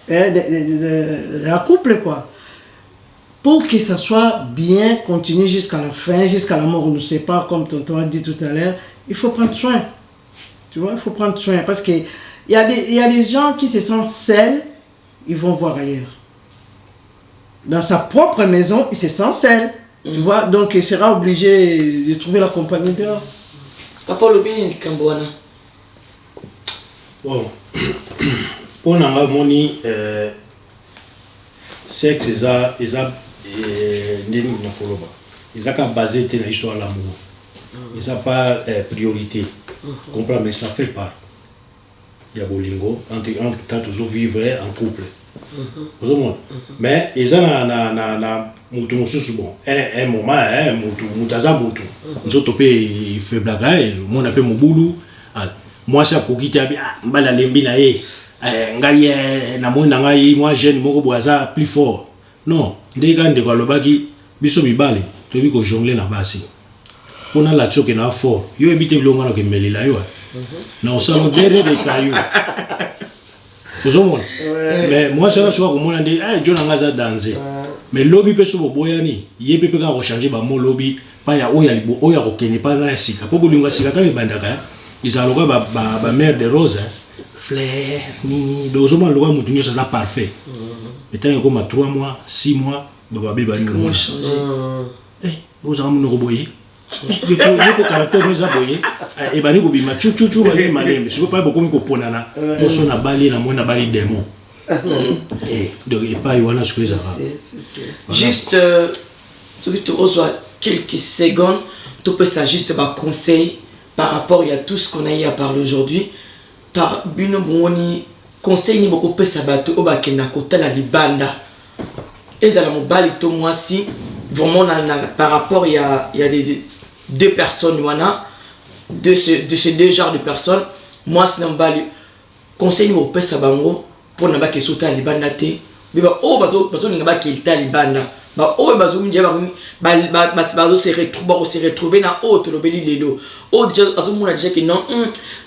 de la couple quoi. Pour que ça soit bien continu jusqu'à la fin, jusqu'à la mort, on ne sait pas comme tonton a dit tout à l'heure, il faut prendre soin. Tu vois, il faut prendre soin parce que il y a des gens qui se sentent seuls, ils vont voir ailleurs. Dans sa propre maison, il se sent seul. Tu vois, donc il sera obligé de trouver la compagnie dehors. Papa Lobini ni Kambouana. Bon. Pour nous, moni sexe eza ndeni na koloba. Eza ka basé sur l'histoire de l'amour. Eza pas priorité. Comprends, mais ça fait part. Il y a bolingo entre toujours vivre en couple. Mais ils ont na mutu mususu bon un moment mutaza mutu nzoto pe fait blague mon appelle mobulu moi ça ko kiti abi mbala lembi na ye ngai na mona ngai moi jeune moko boaza plus fort non ndeka ndeko lobaki biso mibale to bi ko jongler na basi pona la tchoke na fort yo ebite bilonga na kemelela yo na osalo derrière des cailloux. Mais moi je suis comme on dit John Angaza danser mais lobby peut se boyani yé peut pas changer ba mo lobby pas ya oya libo oya ko kene pas na sika po bolinga sika ka bandaka ils ont le ba mère de rose fleur ni dozoma le roi mutunyo ça parfait mais tant comme 3 mois 6 mois ba biba ni comment changer vous avez mon roboyer il faut caractère nous aboyer et bani ko bima chuchu bali malembe je veux pas beaucoup ko ponana poso na bali na mona bali démon et donc et pas yona ce que ça va juste ce que tu reçois quelques secondes tu peux ça juste par conseil par rapport à tout ce qu'on a eu à parler aujourd'hui par bino boni conseil ni beaucoup peut ça bato au bakena kota la libanda et ça la mobile to moi si vraiment par rapport il y a des 2 personnes de ces 2 genres de personnes moi c'est un bali conseil ni beaucoup ça bango pour na ba ke sota libanda te biba o bato ni ba ke ta libanda ba o bazo minja bazo se retrouver na autre lobeli lelo o déjà azo mona déjà que non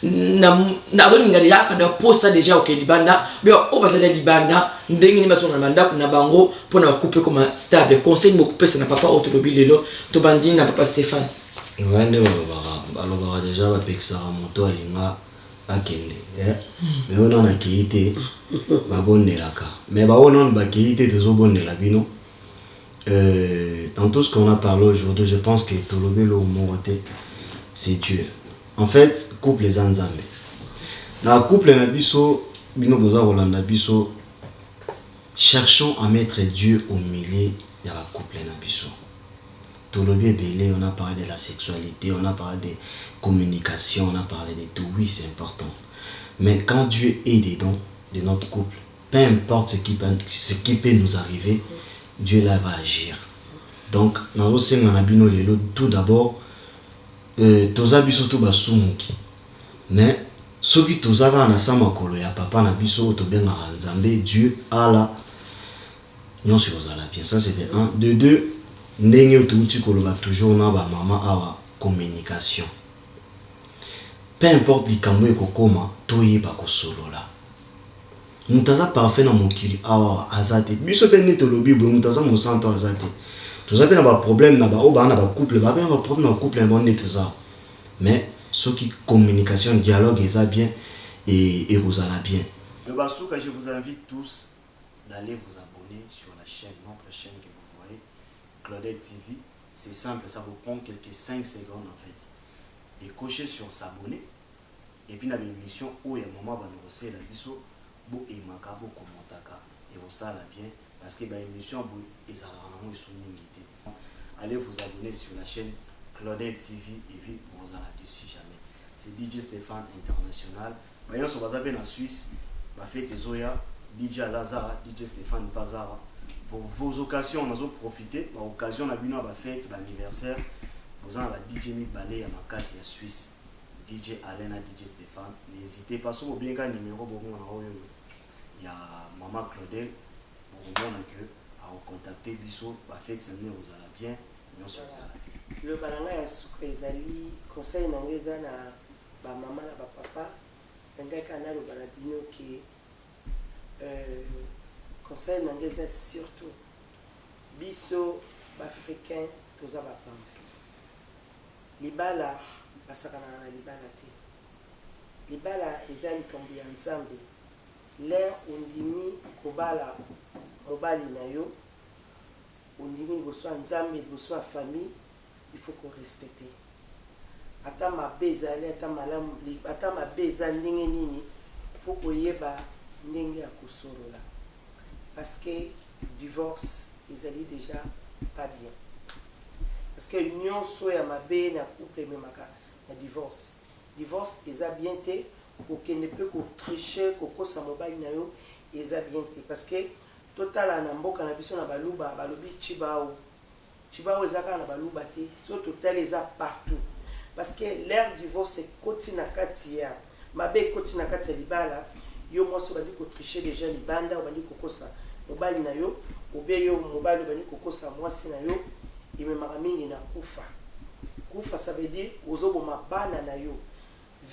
na zo ngali ya kada posa déjà au libanda mais o bazala libanda ndenge ni bazo na manda na bango pona couper comme stable conseil mo couper ça na papa autre lobeli lelo to bandi na papa Stéphane ngande balobara déjà bapekisa moto alinga akende mais on a kiité babonelaka mais ba on ba kiité tozobonela bino. Dans tout ce qu'on a parlé aujourd'hui, je pense que tout le monde c'est Dieu. En fait, couple les ensemble. Dans le couple nabiso, bino boza rolanda biso, cherchons à mettre Dieu au milieu de la couple nabiso. Tout le belé, on a parlé de la sexualité, on a parlé de communication, on a parlé de tout. Oui, c'est important. Mais quand Dieu est dedans de notre couple, peu importe ce qui peut nous arriver, Dieu là va agir. Donc, tout d'abord, toza biso to basumuki. Mais ceux qui toza na sama kolo ya papa na biso to benga nzambe Dieu ala nyon sur la bien. Ça c'est de 1. De 2, ndenge to uti kolo ba toujours na ba mama awa communication. Peu importe likambo ekokoma to yeba ko solola. Mutaza parfait na mokili awa azate biso pe neto lobi bo mutaza mo santo azate toza pe na ba problème na ba oba na ba couple ba ben ba problème na couple na bonne toza mais ce qui communication dialogue est bien et vous allez bien. Le Basuka, je vous invite tous d'aller vous abonner sur la chaîne, notre chaîne que vous voyez, Claudette TV. C'est simple, ça vous prend quelques 5 secondes en fait. Et cocher sur s'abonner et puis dans l'émission où il y a un moment va nous recevoir la biso bo et makabo komotaka et vous ça la bien parce que l'émission bo ezalaka na souminité. Allez vous abonner sur la chaîne Claudette TV et puis vous en là-dessus jamais. C'est DJ Stéphane International. Bayon so bazabe en Suisse, ba fête Zoya, DJ Lazara, DJ Stéphane Bazara. Pour vos occasions, on a profité, ba occasion na bino ba fête l'anniversaire. Vous en la DJ Mi Balé à Makasi à Suisse. DJ Alena, DJ Stéphane. N'hésitez pas sur bien qu'un numéro bon il y a maman Claudel pour voir que à contacter biso ba fête c'est vous allez bien. Le balanga ya suka ezali conseil na ngeza na ba mama na ba papa ndeka na lo bana bino ki conseil na ngeza surtout biso ba africain toza ba pamba libala basakana na libala te libala ezali kambi ya nzambe l'air ondimi kobala mobali na yo ondimi boswa nzambe boswa famille il faut qu'on respecte. Ata mabe ezali ata malamu ata mabe ezali ndenge nini faut koyeba ndenge ya kosolola parce que divorce ezali déjà pas bien parce que nyonso ya mabe na couple memaka na divorce eza bien te okende pe ko tricher kokosa mobali na yo eza bien te parce que totala na mboka na biso na baluba balobi chibao ezaka na baluba te so total eza partout parce que l'air divorce koti na kati ya mabe koti na kati ya libala yo moso bandi ko tricher déjà libanda bandi kokosa mobali na yo obe yo mobali bandi kokosa mwasi na yo imemaka mingi na kufa ça veut dire ozoboma bana na yo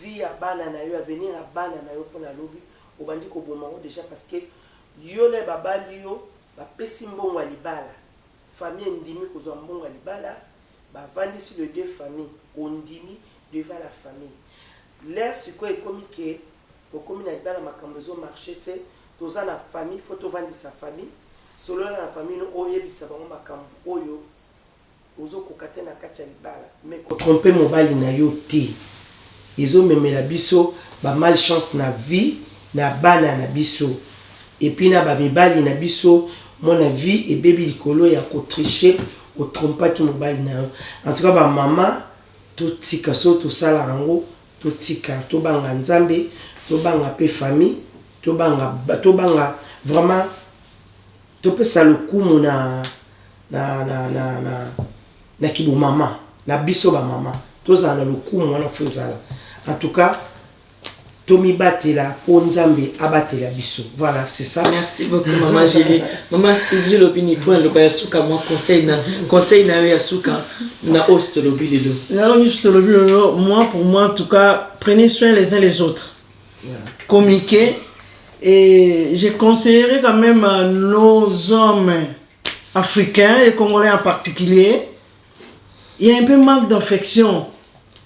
vie ya bana na yo avenir ya bana na yo pona lobi obandi ko boma déjà parce que yo le babali yo bapesi mbongo ya libala famille ndimi kozwa mbongo ya libala bavandisi de deux familles ondimi devant la famille l'air sikoyo ekomi ke okomi na libala makambo ezomarche te toza na famille fo tovandisa famille solo na famille no oyebisa bango makambo oyo ozokoka te na kati ya libala mais kotrompe mobali na yo te ezomemela biso bamalchance na vie na bana na biso epuis na bamibali na biso mona vie ebebi likolo ya kotriche otrompaki mobali na yo en tout cas bamama totika so tosala yango totika tobanga nzambe tobanga pe famille tobanga vraiment topesa lokumu na kibo mama na biso bamama tozala na lokumu wana fo ezala en tout cas Tomi batela Nzambe abatela biso. Voilà, c'est ça. Merci beaucoup maman Gélie. Maman Stevie lobini point le ba yasuka moi conseil na yasuka na host lobi lelo. Moi pour moi en tout cas, prenez soin les uns les autres. Communiquer. Et je conseillerais quand même à nos hommes africains et congolais en particulier, il y a un peu manque d'affection,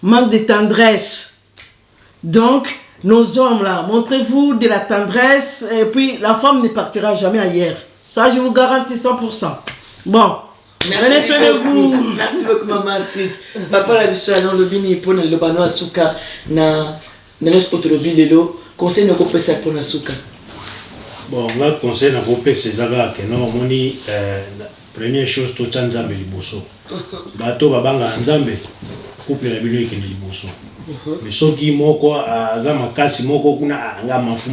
manque de tendresse. Donc, nos hommes là, montrez-vous de la tendresse et puis la femme ne partira jamais ailleurs. Ça, je vous garantis 100%. Bon, prenez soin de vous. Merci beaucoup maman Street. Papa la biso na lobini pour le bano asuka na les autres lobi lelo. Conseil na kopesa pour na suka. Bon, là conseil na kopesa zaga que non moni première chose to Nzambe liboso. Bato babanga Nzambe couple na bilo ekende liboso. Mais soki moko aza makasi moko kuna anga mafu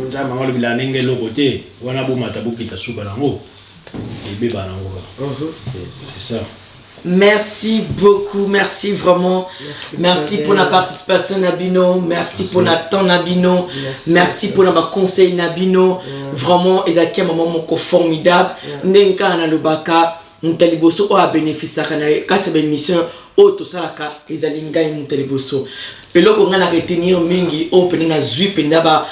Nzambe ngalo bila ndenge lokote wana bo matabukita suka nango. Ebeba nango. C'est ça. Merci beaucoup, merci vraiment. Merci pour la participation Nabino, merci pour la temps Nabino, merci pour le conseil Nabino. Vraiment, Ezakia maman moko formidable. Nenka na lobaka, mutaliboso o a bénéficié kana quatre émissions auto salaka ezalinga mutaliboso. Peloko ngana retenir mingi o penana zui penda ba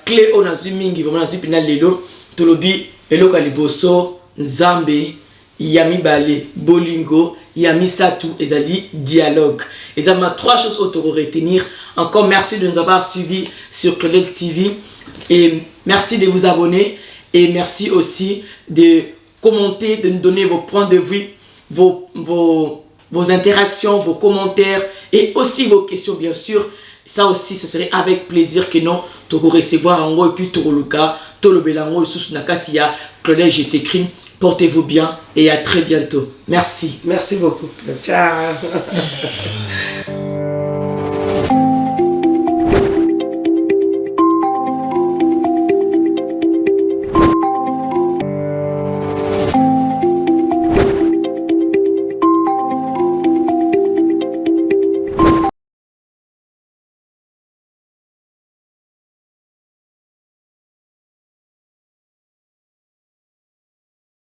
clé o na zui mingi vraiment na zui penda lelo tolobi peloko liboso Nzambe Yami Balé, Bolingo, Yami Satou, Ezali, dialogue. Et ça m'a trois choses auto retenir. Encore merci de nous avoir suivis sur Claudel TV. Et merci de vous abonner. Et merci aussi de commenter, de nous donner vos points de vue, vos interactions, vos commentaires et aussi vos questions, bien sûr. Ça aussi, ce serait avec plaisir que nous allons recevoir en gros et puis Toroluka, Tolobelango, sous Nakasia, Claudel, je t'écris. Portez-vous bien et à très bientôt. Merci. Merci beaucoup. Ciao.